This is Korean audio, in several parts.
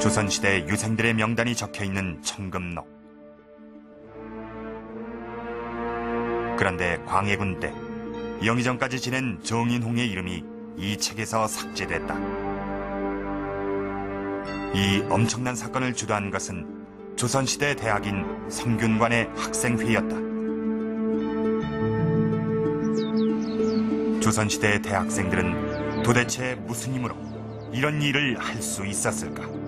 조선시대 유생들의 명단이 적혀있는 청금록. 그런데 광해군 때 영의정까지 지낸 정인홍의 이름이 이 책에서 삭제됐다. 이 엄청난 사건을 주도한 것은 조선시대 대학인 성균관의 학생회였다. 조선시대 대학생들은 도대체 무슨 힘으로 이런 일을 할 수 있었을까?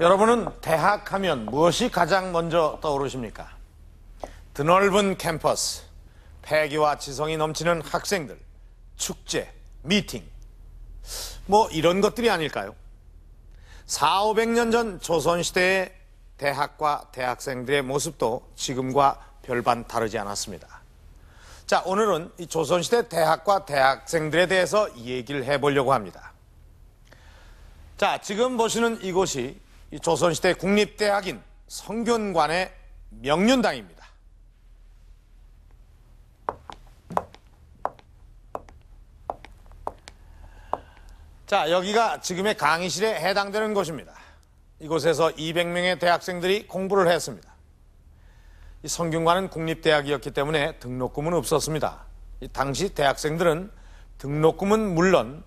여러분은 대학하면 무엇이 가장 먼저 떠오르십니까? 드넓은 캠퍼스, 패기와 지성이 넘치는 학생들, 축제, 미팅, 뭐 이런 것들이 아닐까요? 400~500년 전 조선시대의 대학과 대학생들의 모습도 지금과 별반 다르지 않았습니다. 자, 오늘은 이 조선시대 대학과 대학생들에 대해서 얘기를 해보려고 합니다. 자, 지금 보시는 이곳이 이 조선시대 국립대학인 성균관의 명륜당입니다. 자, 여기가 지금의 강의실에 해당되는 곳입니다. 이곳에서 200명의 대학생들이 공부를 했습니다. 이 성균관은 국립대학이었기 때문에 등록금은 없었습니다. 당시 대학생들은 등록금은 물론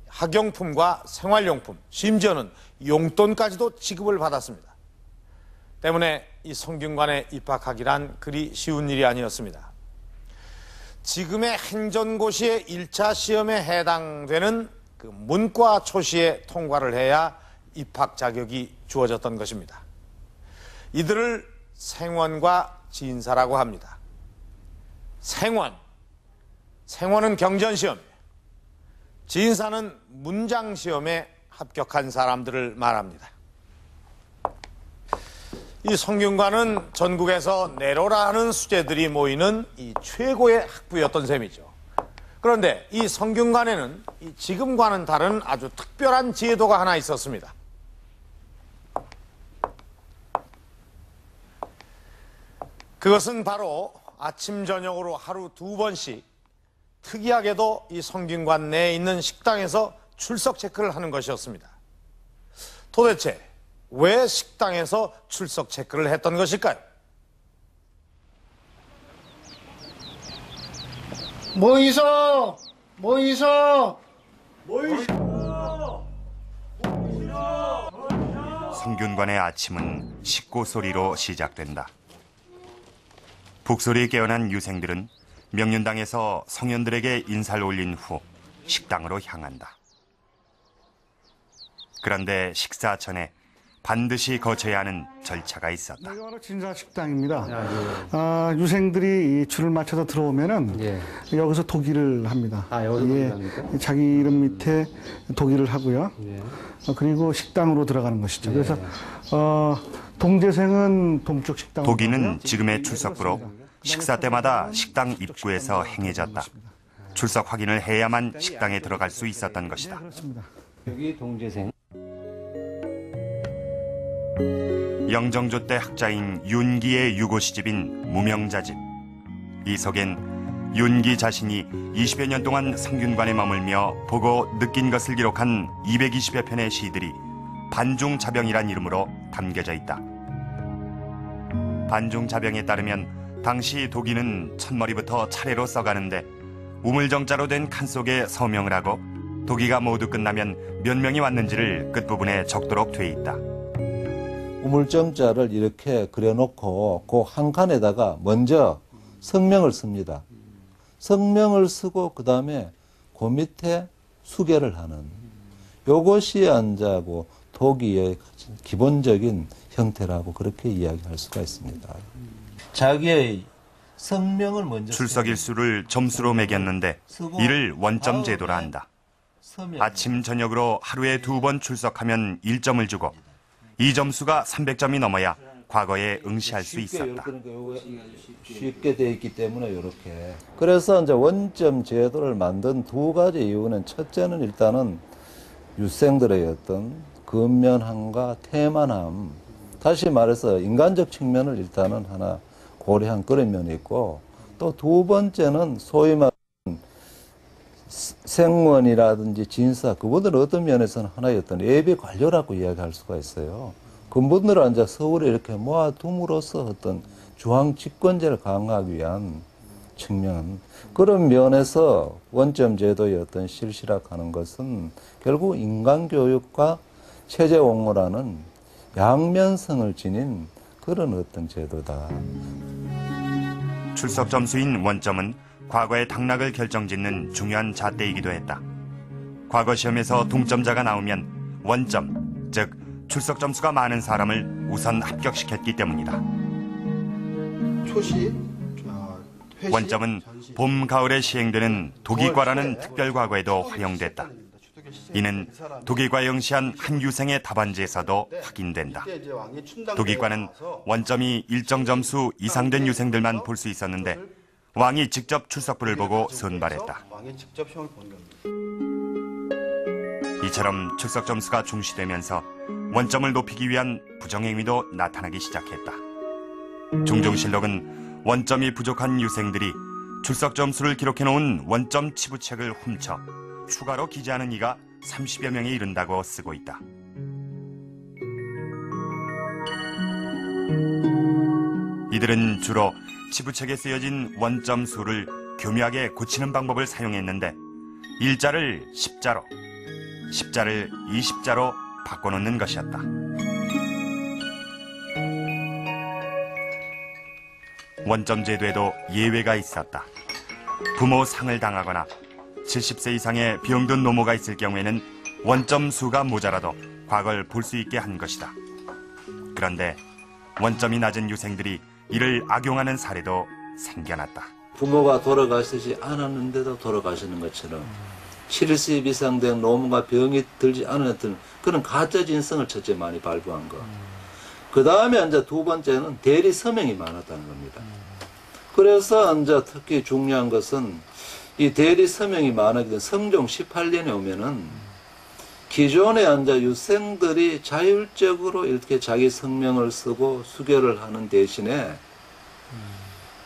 학용품과 생활용품, 심지어는 용돈까지도 지급을 받았습니다. 때문에 이 성균관에 입학하기란 그리 쉬운 일이 아니었습니다. 지금의 행전고시의 1차 시험에 해당되는 그 문과 초시에 통과를 해야 입학 자격이 주어졌던 것입니다. 이들을 생원과 진사라고 합니다. 생원은 경전시험이에요. 진사는 문장시험에 합격한 사람들을 말합니다. 이 성균관은 전국에서 내로라 하는 수재들이 모이는 이 최고의 학부였던 셈이죠. 그런데 이 성균관에는 지금과는 다른 아주 특별한 제도가 하나 있었습니다. 그것은 바로 아침 저녁으로 하루 2번씩 특이하게도 이 성균관 내에 있는 식당에서 출석 체크를 하는 것이었습니다. 도대체 왜 식당에서 출석 체크를 했던 것일까요? 모이소! 성균관의 아침은 식고 소리로 시작된다. 북소리에 깨어난 유생들은 명륜당에서 성현들에게 인사를 올린 후 식당으로 향한다. 그런데 식사 전에 반드시 거쳐야 하는 절차가 있었다. 여기 바로 진사식당입니다. 유생들이 줄을 맞춰서 들어오면은 여기서 도기를 합니다. 여기서 도기를 합니까? 자기 이름 밑에 도기를 하고요. 그리고 식당으로 들어가는 것이죠. 그래서 동재생은 동쪽 식당으로 도기는 가고요. 지금의 출석부로 식사 때마다 식당 입구에서 행해졌다. 출석 확인을 해야만 식당에 들어갈 수 있었던 것이다. 그렇습니다. 여기 동재생. 영정조 때 학자인 윤기의 유고 시집인 무명자집. 이 속엔 윤기 자신이 20여 년 동안 성균관에 머물며 보고 느낀 것을 기록한 220여 편의 시들이 반중자병이란 이름으로 담겨져 있다. 반중자병에 따르면 당시 도기는 첫머리부터 차례로 써가는데 우물정자로 된 칸 속에 서명을 하고 도기가 모두 끝나면 몇 명이 왔는지를 끝부분에 적도록 돼 있다. 우물정자를 이렇게 그려놓고 그 한 칸에다가 먼저 성명을 씁니다. 성명을 쓰고 그 다음에 그 밑에 수계를 하는 요것이 안자고 도기의 기본적인 형태라고 그렇게 이야기할 수가 있습니다. 자기의 성명을 먼저 출석 일수를 점수로 매겼는데 이를 원점 제도라 한다. 아침 저녁으로 하루에 2번 출석하면 1점을 주고 이 점수가 300점이 넘어야 과거에 응시할 수 있었다. 그러니까 쉽게 돼 있기 때문에 이렇게. 그래서 이제 원점 제도를 만든 두 가지 이유는 첫째는 일단은 유생들의 어떤 근면함과 태만함, 다시 말해서 인간적 측면을 일단은 하나 고려한 그런 면이 있고, 또 두 번째는 소위 말하는 생원이라든지 진사, 그분들은 어떤 면에서는 하나의 어떤 예비 관료라고 이야기할 수가 있어요. 그분들을 이제 서울에 이렇게 모아둠으로써 어떤 중앙 집권제를 강화하기 위한 측면, 그런 면에서 원점 제도의 어떤 실시락하는 것은 결국 인간교육과 체제 옹호라는 양면성을 지닌 그런 어떤 제도다. 출석 점수인 원점은 과거의 당락을 결정짓는 중요한 잣대이기도 했다. 과거 시험에서 동점자가 나오면 원점, 즉 출석 점수가 많은 사람을 우선 합격시켰기 때문이다. 초시, 회시, 원점은 전시, 봄, 가을에 시행되는 독일과라는 특별 과거에도 활용됐다. 이는 독일과에 응시한 한 유생의 답안지에서도 확인된다. 독일과는 원점이 일정 점수 이상 된 유생들만 볼 수 있었는데 왕이 직접 출석부를 보고 선발했다. 왕이 직접 시험을 보는 겁니다. 이처럼 출석 점수가 중시되면서 원점을 높이기 위한 부정행위도 나타나기 시작했다. 중종실록은 원점이 부족한 유생들이 출석 점수를 기록해놓은 원점 치부책을 훔쳐 추가로 기재하는 이가 30여 명에 이른다고 쓰고 있다. 이들은 주로 치부책에 쓰여진 원점 수를 교묘하게 고치는 방법을 사용했는데 일자를 10자로, 10자를 20자로 바꿔놓는 것이었다. 원점 제도에도 예외가 있었다. 부모 상을 당하거나 70세 이상의 병든 노모가 있을 경우에는 원점 수가 모자라도 과거를 볼 수 있게 한 것이다. 그런데 원점이 낮은 유생들이 이를 악용하는 사례도 생겨났다. 부모가 돌아가시지 않았는데도 돌아가시는 것처럼 70세 이상 된 노모가 병이 들지 않았던 그런 가짜 진성을 첫째 많이 발부한 거. 그 다음에 이제 두 번째는 대리 서명이 많았다는 겁니다. 그래서 이제 특히 중요한 것은 이 대리 서명이 많았기 때문에 성종 18년에 오면은 기존에 앉아 유생들이 자율적으로 이렇게 자기 성명을 쓰고 수결을 하는 대신에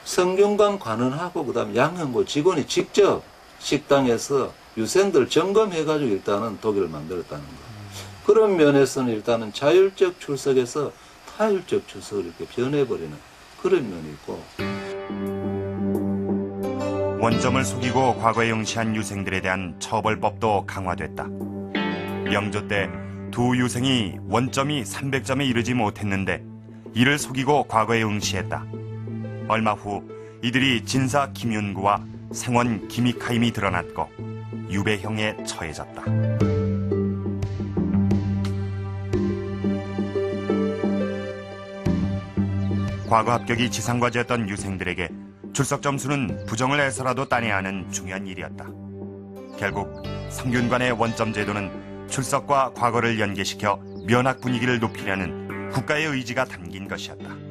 성균관 관원하고 그다음 양형고 직원이 직접 식당에서 유생들 점검해가지고 일단은 독일을 만들었다는 거. 그런 면에서는 일단은 자율적 출석에서 타율적 출석을 이렇게 변해버리는 그런 면이 있고. 원점을 속이고 과거에 응시한 유생들에 대한 처벌법도 강화됐다. 영조 때 두 유생이 원점이 300점에 이르지 못했는데 이를 속이고 과거에 응시했다. 얼마 후 이들이 진사 김윤구와 생원 김익하임이 드러났고 유배형에 처해졌다. 과거 합격이 지상과제였던 유생들에게 출석 점수는 부정을 해서라도 따내야 하는 중요한 일이었다. 결국 성균관의 원점 제도는 출석과 과거를 연계시켜 면학 분위기를 높이려는 국가의 의지가 담긴 것이었다.